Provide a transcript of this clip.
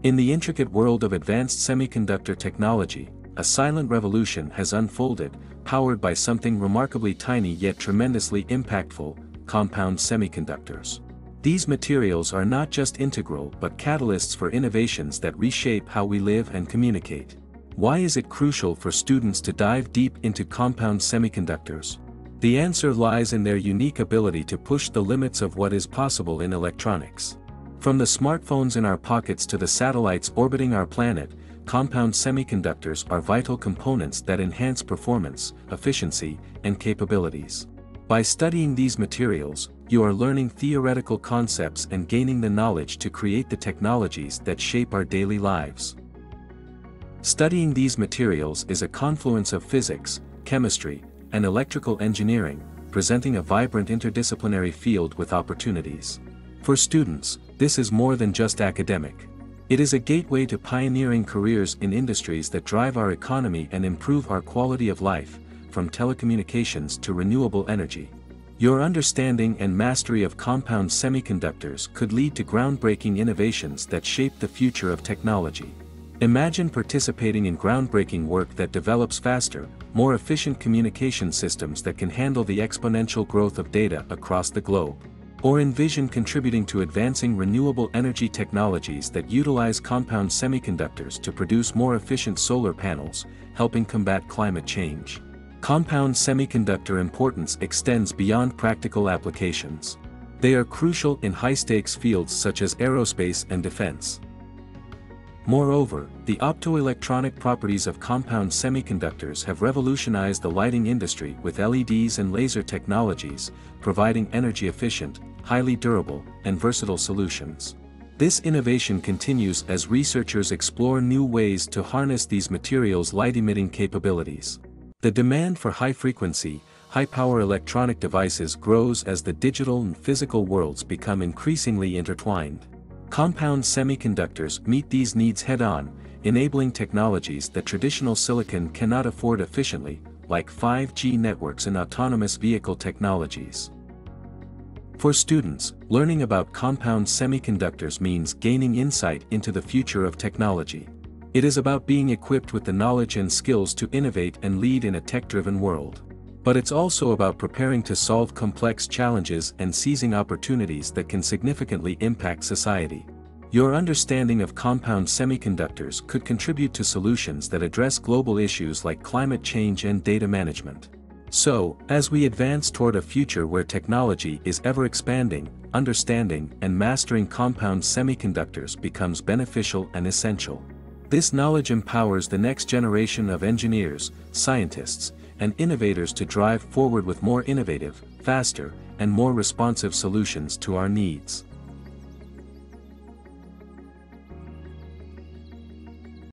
In the intricate world of advanced semiconductor technology, a silent revolution has unfolded, powered by something remarkably tiny yet tremendously impactful: compound semiconductors. These materials are not just integral but catalysts for innovations that reshape how we live and communicate. Why is it crucial for students to dive deep into compound semiconductors? The answer lies in their unique ability to push the limits of what is possible in electronics. From the smartphones in our pockets to the satellites orbiting our planet, compound semiconductors are vital components that enhance performance, efficiency, and capabilities. By studying these materials, you are learning theoretical concepts and gaining the knowledge to create the technologies that shape our daily lives. Studying these materials is a confluence of physics, chemistry, and electrical engineering, presenting a vibrant interdisciplinary field with opportunities. For students, this is more than just academic. It is a gateway to pioneering careers in industries that drive our economy and improve our quality of life, from telecommunications to renewable energy. Your understanding and mastery of compound semiconductors could lead to groundbreaking innovations that shape the future of technology. Imagine participating in groundbreaking work that develops faster, more efficient communication systems that can handle the exponential growth of data across the globe. Or envision contributing to advancing renewable energy technologies that utilize compound semiconductors to produce more efficient solar panels, helping combat climate change. Compound semiconductor importance extends beyond practical applications. They are crucial in high-stakes fields such as aerospace and defense. Moreover, the optoelectronic properties of compound semiconductors have revolutionized the lighting industry with LEDs and laser technologies, providing energy-efficient, highly durable, and versatile solutions. This innovation continues as researchers explore new ways to harness these materials' light-emitting capabilities. The demand for high-frequency, high-power electronic devices grows as the digital and physical worlds become increasingly intertwined. Compound semiconductors meet these needs head-on, enabling technologies that traditional silicon cannot afford efficiently, like 5G networks and autonomous vehicle technologies. For students, learning about compound semiconductors means gaining insight into the future of technology. It is about being equipped with the knowledge and skills to innovate and lead in a tech-driven world. But it's also about preparing to solve complex challenges and seizing opportunities that can significantly impact society. Your understanding of compound semiconductors could contribute to solutions that address global issues like climate change and data management. So, as we advance toward a future where technology is ever expanding, understanding and mastering compound semiconductors becomes beneficial and essential. This knowledge empowers the next generation of engineers, scientists, and innovators to drive forward with more innovative, faster, and more responsive solutions to our needs.